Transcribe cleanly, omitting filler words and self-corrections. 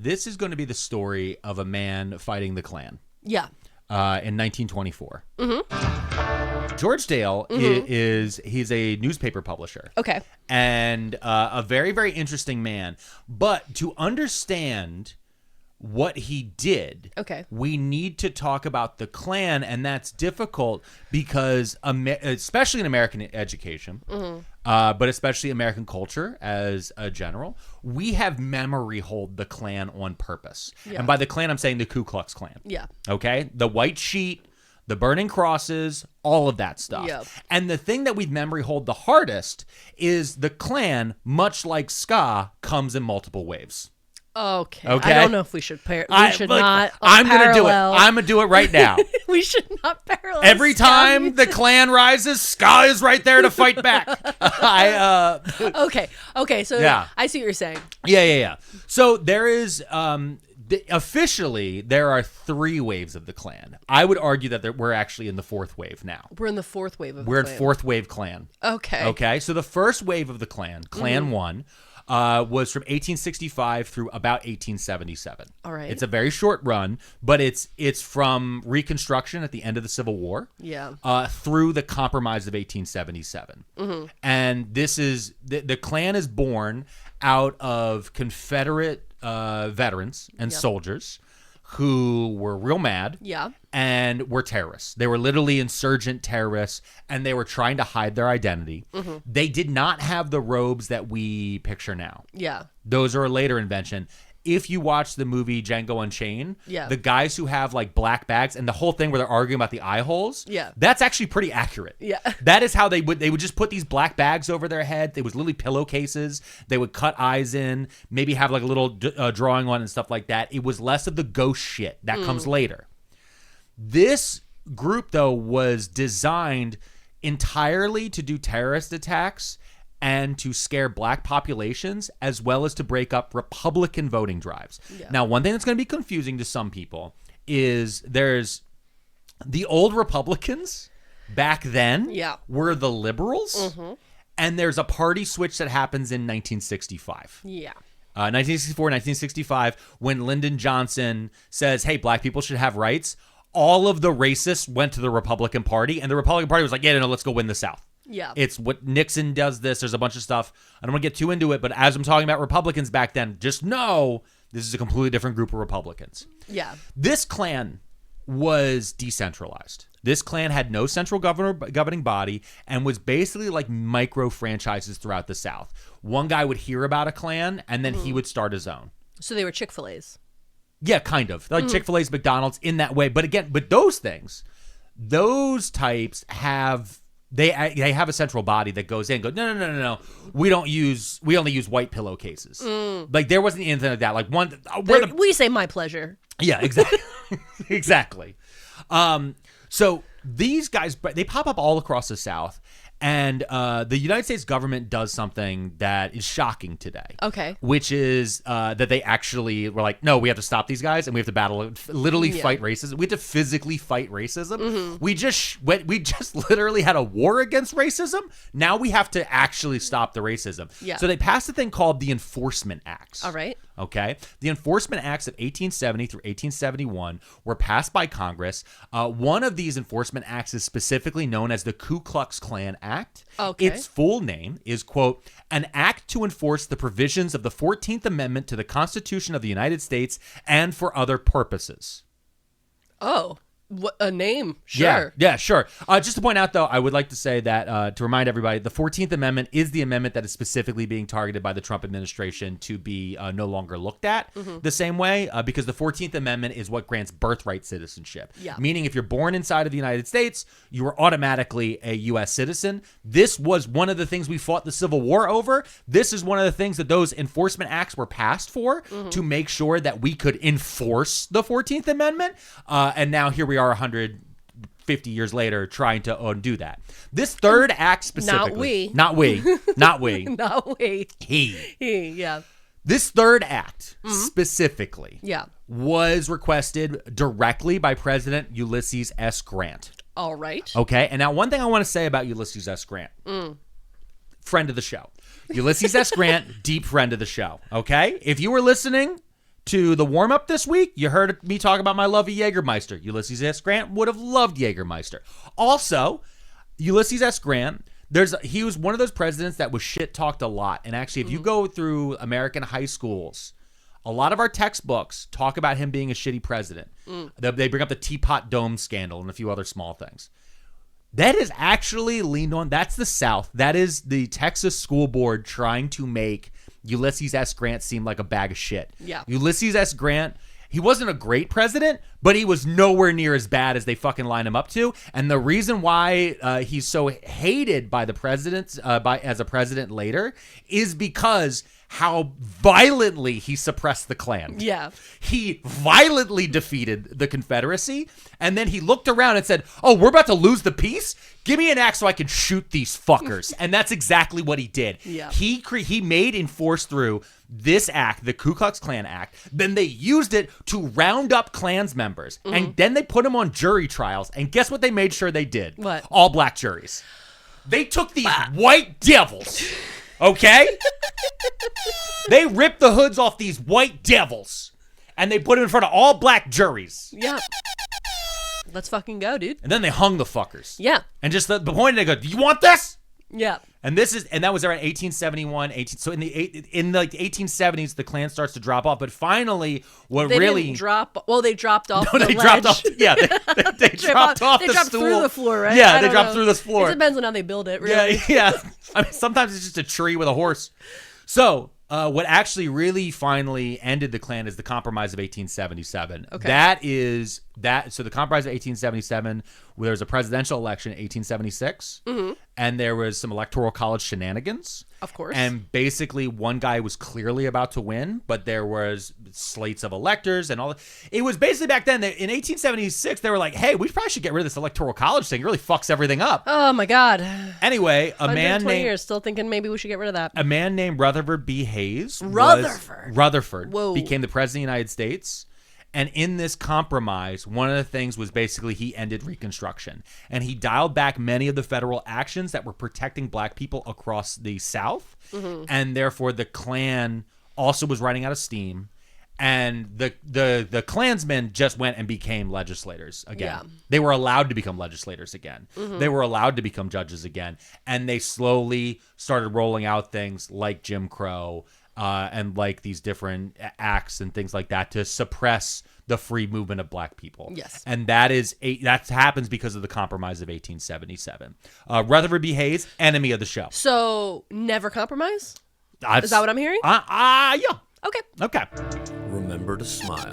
This is going to be the story of a man fighting the Klan. Yeah. In 1924. George Dale he's a newspaper publisher. Okay. And a very, very interesting man. But to understand what he did, we need to talk about the Klan, and that's difficult because, especially in American education, but especially American culture as a general, we have memory hold the Klan on purpose. Yeah. And by the Klan, I'm saying the Ku Klux Klan. Yeah. Okay? The white sheet, the burning crosses, all of that stuff. Yep. And the thing that we memory hold the hardest is the Klan, much like ska, comes in multiple waves. Okay. I don't know if we should not. I'm going to do it. I'm going to do it right now. We should not parallel. Every time the Klan rises, ska is right there to fight back. Okay. So yeah. I see what you're saying. Yeah. So there is officially there are 3 waves of the Klan. I would argue that we're actually in the 4th wave now. We're in the 4th wave of the Klan. We're in 4th wave Klan. Okay. So the first wave of the Klan, Klan 1, was from 1865 through about 1877. All right. It's a very short run, but it's from Reconstruction at the end of the Civil War, through the Compromise of 1877. And this is the Klan is born out of Confederate veterans and soldiers who were real mad and were terrorists. They were literally insurgent terrorists, and they were trying to hide their identity. They did not have the robes that we picture now. Yeah. Those are a later invention. If you watch the movie Django Unchained, the guys who have like black bags and the whole thing where they're arguing about the eye holes, that's actually pretty accurate. Yeah. That is how they would just put these black bags over their head. They was literally pillowcases. They would cut eyes in, maybe have like a little drawing on and stuff like that. It was less of the ghost shit. That comes later. This group, though, was designed entirely to do terrorist attacks and to scare black populations, as well as to break up Republican voting drives. Yeah. Now, one thing that's going to be confusing to some people is there's the old Republicans back then were the liberals, and there's a party switch that happens in 1965. Yeah. 1964, 1965, when Lyndon Johnson says, hey, black people should have rights, all of the racists went to the Republican Party, and the Republican Party was like, yeah, no, let's go win the South. Yeah. It's what Nixon does this. There's a bunch of stuff. I don't want to get too into it, but as I'm talking about Republicans back then, just know this is a completely different group of Republicans. Yeah. This Klan was decentralized. This Klan had no central governing body and was basically like micro franchises throughout the South. One guy would hear about a Klan, and then he would start his own. So they were Chick-fil-A's. Yeah, kind of. Like Chick-fil-A's, McDonald's, in that way. But again, those things, those types have... They have a central body that goes in and goes, no. We only use white pillowcases. Like there wasn't anything like that. Like we say my pleasure. Yeah, exactly. Exactly. So these guys, they pop up all across the South. And the United States government does something that is shocking today. Okay. Which is that they actually were like, no, we have to stop these guys and we have to fight racism. We have to physically fight racism. We just literally had a war against racism. Now we have to actually stop the racism. Yeah. So they passed a thing called the Enforcement Acts. All right. Okay. The Enforcement Acts of 1870 through 1871 were passed by Congress. One of these Enforcement Acts is specifically known as the Ku Klux Klan Act. Okay. Its full name is, quote, an act to enforce the provisions of the 14th Amendment to the Constitution of the United States and for other purposes. Oh. What a name. Sure. Yeah, sure. Just to point out, though, I would like to say that to remind everybody, the 14th Amendment is the amendment that is specifically being targeted by the Trump administration to be no longer looked at the same way, because the 14th Amendment is what grants birthright citizenship. Yeah. Meaning if you're born inside of the United States, you are automatically a U.S. citizen. This was one of the things we fought the Civil War over. This is one of the things that those enforcement acts were passed for, to make sure that we could enforce the 14th Amendment. And now here we are 150 years later trying to undo that. This third act specifically. Not we. He. Yeah. This third act specifically was requested directly by President Ulysses S. Grant. All right. Okay. And now one thing I want to say about Ulysses S. Grant. Friend of the show. Ulysses S. Grant, deep friend of the show. Okay. If you were listening, to the warm-up this week, you heard me talk about my love of Jägermeister. Ulysses S. Grant would have loved Jägermeister. Also, Ulysses S. Grant, he was one of those presidents that was shit-talked a lot. And actually, if you go through American high schools, a lot of our textbooks talk about him being a shitty president. They bring up the Teapot Dome scandal and a few other small things. That is actually leaned on. That's the South. That is the Texas school board trying to make Ulysses S. Grant seem like a bag of shit. Yeah. Ulysses S. Grant, he wasn't a great president, but he was nowhere near as bad as they fucking line him up to. And the reason why he's so hated by the presidents, as a president later, is because how violently he suppressed the Klan. Yeah. He violently defeated the Confederacy, and then he looked around and said, oh, we're about to lose the peace? Give me an axe so I can shoot these fuckers. And that's exactly what he did. Yeah. He made and forced through this act, the Ku Klux Klan Act. Then they used it to round up Klans members. And then they put them on jury trials. And guess what they made sure they did? What? All black juries. They took these white devils, okay? They ripped the hoods off these white devils. And they put them in front of all black juries. Yeah. Let's fucking go, dude. And then they hung the fuckers. Yeah. And just the point, they go, do you want this? Yeah. And that was around 1871, so in the 1870s, the Klan starts to drop off. But finally, they dropped off. No, the they ledge. dropped off. Yeah, they dropped off the stool. They dropped through the floor, right? Yeah, they dropped through the floor. It depends on how they build it, really. Yeah. I mean, sometimes it's just a tree with a horse. So, what actually really finally ended the Klan is the Compromise of 1877. Okay. So the Compromise of 1877, where there was a presidential election in 1876, and there was some electoral college shenanigans. Of course. And basically, one guy was clearly about to win, but there was slates of electors and all. It was basically back then, in 1876, they were like, hey, we probably should get rid of this electoral college thing. It really fucks everything up. Oh, my God. Anyway, a man named... years, still thinking maybe we should get rid of that. A man named Rutherford B. Hayes. Rutherford. Whoa. Became the president of the United States. And in this compromise, one of the things was basically he ended Reconstruction. And he dialed back many of the federal actions that were protecting black people across the South. And therefore, the Klan also was running out of steam. And the Klansmen just went and became legislators again. Yeah. They were allowed to become legislators again. They were allowed to become judges again. And they slowly started rolling out things like Jim Crow, and like these different acts and things like that to suppress the free movement of black people. Yes. And that happens because of the Compromise of 1877. Rutherford B. Hayes, enemy of the show. So never compromise? Is that what I'm hearing? Yeah. Okay. Remember to smile.